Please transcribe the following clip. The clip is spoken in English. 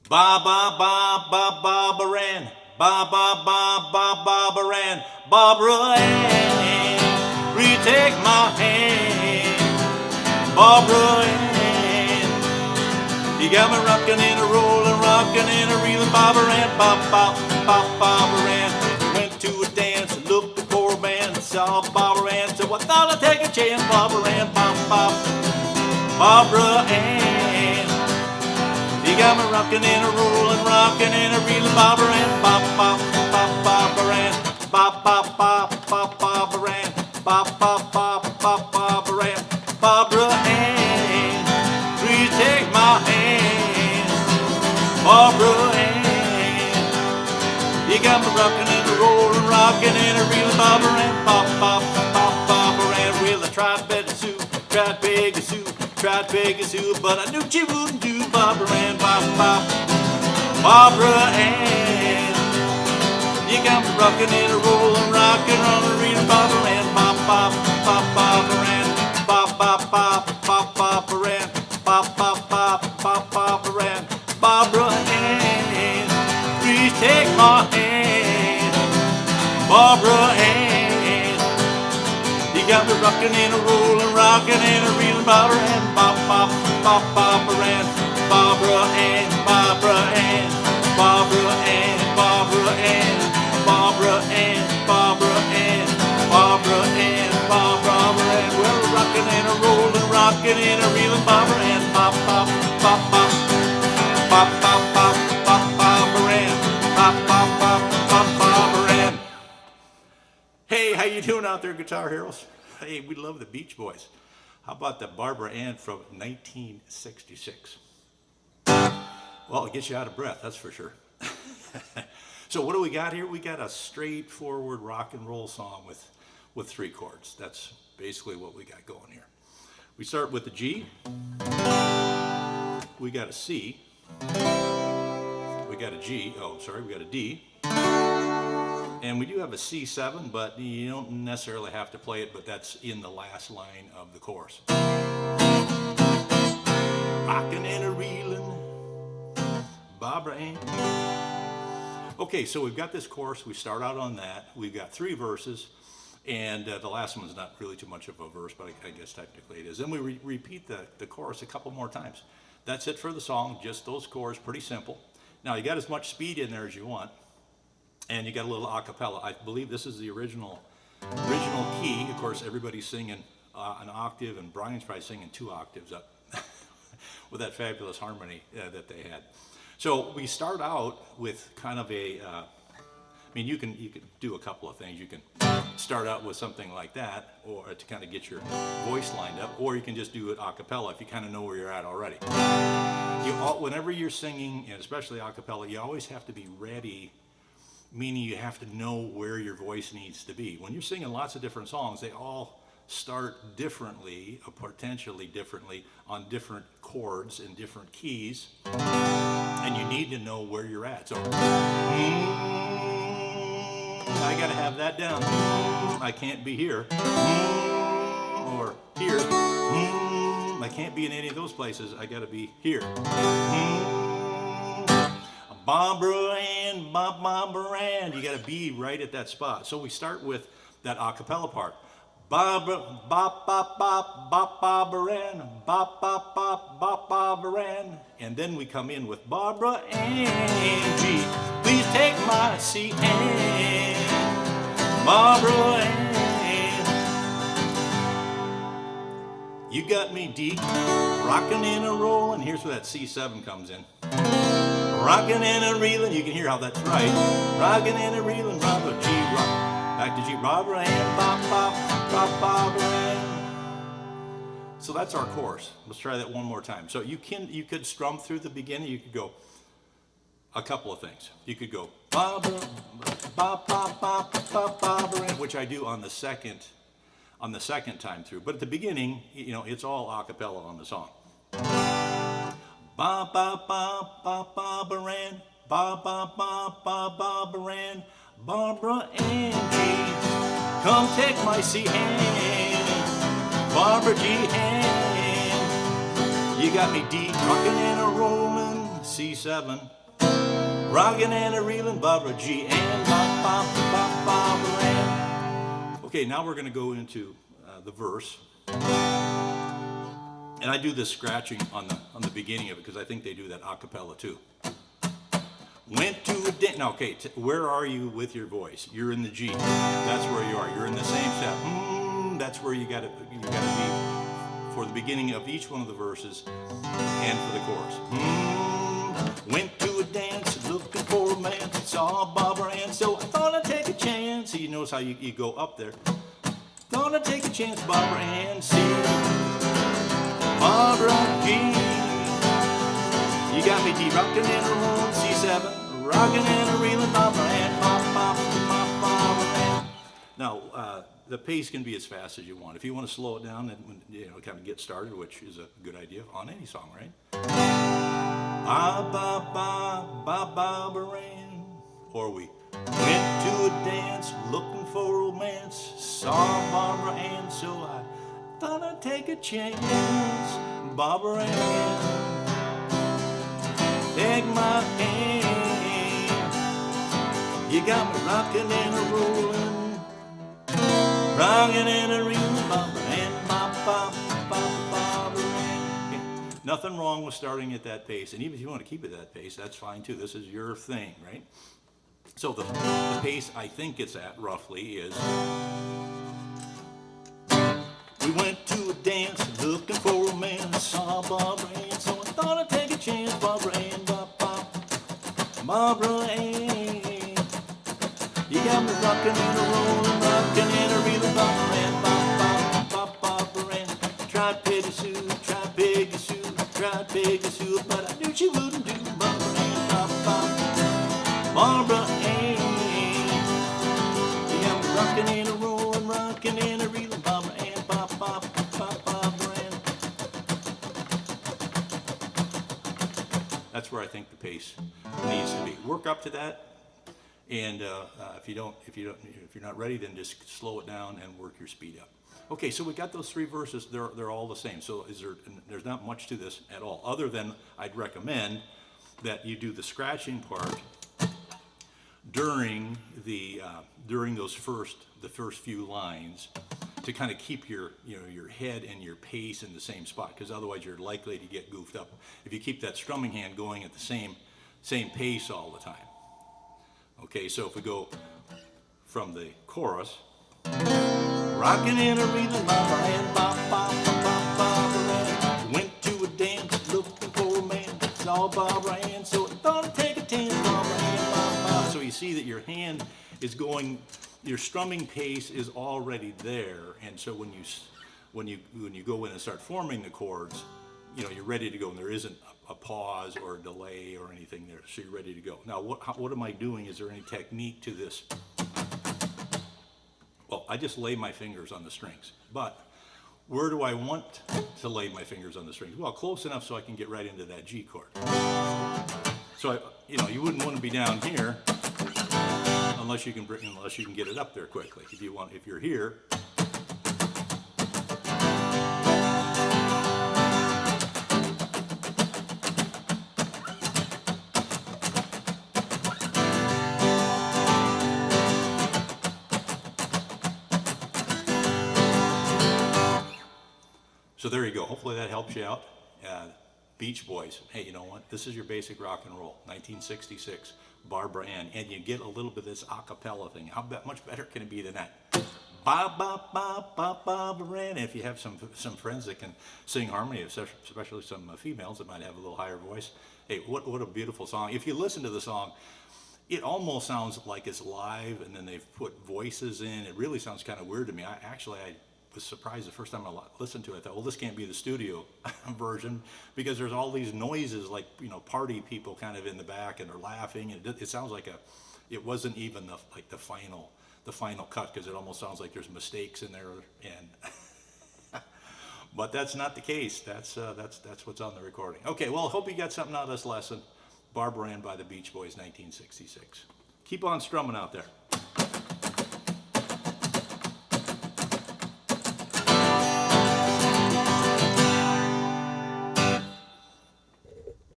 Ba ba ba ba Barbara Ann, ba ba ba ba Barbara Ann, Barbara Ann, will you take my hand, Barbara Ann? You got me rocking and a rolling, rocking and a reeling, Barbara Ann, ba ba ba Barbara Ann. Went to a dance and looked at poor band, saw Barbara Ann, so I thought I'd take a chance, Barbara Ann, ba ba Barbara Ann. You got me rockin' and a rollin', rockin' and a reelin', Barbara Ann, bop bop bop Barbara Ann, bop bop bop bop Barbara Ann, bop bop bop bop Barbara Ann, Barbara Ann, please take my hand, Barbara Ann. You got me rockin' and a rollin', rockin' and a reelin', Barbara Ann, bop bop bop Barbara Ann. Well, I tried Betty Sue, tried Peggy Sue, tried Peggy Sue, but I knew she wouldn't do, Barbara Ann, bop bop Barbara Ann. You got me rockin' and a rollin', rockin' on a reelin', Barbara Ann, bop bop bop Barbara Ann, bop bop bop bop Barbara Ann, bop bop bop bop Barbara Ann, Barbara Ann, please take my hand, Barbara Ann. You got me rockin' and a rollin', rockin' and a reelin', Barbara Ann, bop bop bop Barbara Ann, Barbara Ann, Barbara Ann, Barbara Ann, Barbara Ann, Barbara Ann, Barbara Ann, Barbara Ann, Barbara Ann. Well, rockin' and a rollin', rockin' and a reelin', Barbara Ann, bop bop bop bop, bop bop bop bop Barbara Ann, bop bop bop bop Barbara Ann. Hey, how you doing out there, guitar heroes? Hey, we love the Beach Boys. How about the Barbara Ann from 1966? Well, it gets you out of breath, that's for sure. So what do we got here? We got a straightforward rock and roll song with three chords. That's basically what we got going here. We start with the G. We got a C. We got a G. Oh, sorry, we got a D. And we do have a C7, but you don't necessarily have to play it, but that's in the last line of the chorus. Rockin' and a reelin', Barbara Ann. Okay, so we've got this chorus. We start out on that. We've got three verses, and the last one's not really too much of a verse, but I guess technically it is. Then we repeat the chorus a couple more times. That's it for the song, just those chords, pretty simple. Now, you got as much speed in there as you want. And you got a little a cappella. I believe this is the original key. Of course, everybody's singing an octave, and Brian's probably singing 2 octaves up with that fabulous harmony that they had. So we start out with kind of a, I mean, you can do a couple of things. You can start out with something like that, or to kind of get your voice lined up, or you can just do it a cappella if you kind of know where you're at already. Whenever you're singing, and especially a cappella, you always have to be ready. Meaning you have to know where your voice needs to be. When you're singing lots of different songs, they all start differently, or potentially differently, on different chords in different keys, and you need to know where you're at. So, I gotta have that down. I can't be here, or here. I can't be in any of those places. I gotta be here. Barbara Ann, Barbara Ann. You got to be right at that spot. So we start with that a cappella part. Barbara, bop, bop, bop, bop, Barbara Ann, bop, bop, bop, bop, Barbara Ann. And then we come in with Barbara Ann, G. Please take my C, Ann, Barbara Ann. You got me D, rockin' and a rollin'. Here's where that C7 comes in. Rockin' and a reelin', you can hear how that's right. Rockin' and a reelin', Barbara G, rock. Back to G, Barbara Ann, bop, bop, bop, Barbara Ann. So that's our chorus. Let's try that one more time. So you could strum through the beginning. You could go a couple of things. You could go Barbara, bop, bop, bop, bop, Barbara Ann, which I do on the second time through. But at the beginning, you know, it's all a cappella on the song. Ba ba ba ba Barbara Ann, ba ba ba ba Barbara Ann, Barbara Ann G. Come take my C hand, Barbara G hand. You got me D, rockin' and a rollin', C7. Rockin' and a reelin', Barbara G and Barbara Ann. Okay, now we're going to go into the verse. And I do this scratching on the beginning of it because I think they do that a cappella too. Went to a dance. Now, okay, where are you with your voice? You're in the G. That's where you are. You're in the same step. That's where you got to be for the beginning of each one of the verses and for the chorus. Went to a dance looking for a man. Saw Barbara Ann, so I thought I'd take a chance. See, you notice how you go up there. Gonna take a chance, Barbara Ann. See Barbara G. You got me D rockin' and a rollin', C7. Rockin' and a reelin', Barbara Ann, Barbara Ann. Now, the pace can be as fast as you want. If you want to slow it down and kind of get started, which is a good idea on any song, right? Barbara Ann. Or we went to a dance looking for romance. Saw Barbara Ann, so I thought I'd take a chance. Barbara Ann, take my hand. You got me rockin' and a rollin', rockin' and a reelin', Barbara Ann, Barbara Ann. Okay. Nothing wrong with starting at that pace, and even if you want to keep it at that pace, that's fine too. This is your thing, right? So the pace I think it's at roughly is, we went to a dance looking for a man. Saw Barbara Ann, so I thought I'd take a chance. Barbara Ann, Barbara Ann. You got me rockin' and a rollin', rockin' and a reelin', Barbara Ann, Barbara Ann. Tried Peggy Sue, but I knew she wouldn't do. Barbara Ann, Barbara Ann. You got me rockin' and a rollin', rockin' and a reelin', Barbara Ann, Barbara Ann. That's where I think the pace needs to be. Work up to that, and if you're not ready, then just slow it down and work your speed up. Okay, so we got those three verses. They're all the same. So there's not much to this at all, other than I'd recommend that you do the scratching part during the first few lines, to kind of keep your head and your pace in the same spot, because otherwise you're likely to get goofed up if you keep that strumming hand going at the same pace all the time. Okay, so if we go from the chorus, rockin' and a reelin', Barbara Ann, Barbara Ann. Went to a dance looking for a man. Saw Barbara Ann, so I thought I'd take a chance. Barbara Ann, Barbara. So you see that your hand is going, your strumming pace is already there, and so when you go in and start forming the chords, you're ready to go, and there isn't a pause or a delay or anything there, so you're ready to go. Now, what am I doing? Is there any technique to this? Well, I just lay my fingers on the strings, but where do I want to lay my fingers on the strings? Well, close enough so I can get right into that G chord. So you wouldn't want to be down here unless you can get it up there quickly. If you're here. So there you go. Hopefully that helps you out. Beach Boys. Hey, you know what? This is your basic rock and roll. 1966, Barbara Ann. And you get a little bit of this a cappella thing. How much better can it be than that? Barbara Ann. And if you have some friends that can sing harmony, especially some females that might have a little higher voice, hey, what a beautiful song. If you listen to the song, it almost sounds like it's live, and then they've put voices in. It really sounds kind of weird to me. I was surprised the first time I listened to it. I thought, well, this can't be the studio version, because there's all these noises, like party people kind of in the back, and they're laughing, and it sounds like it wasn't even the final cut, because it almost sounds like there's mistakes in there, and but that's not the case. That's what's on the recording. Okay, well, I hope you got something out of this lesson. Barbara Ann by the Beach Boys, 1966. Keep on strumming out there.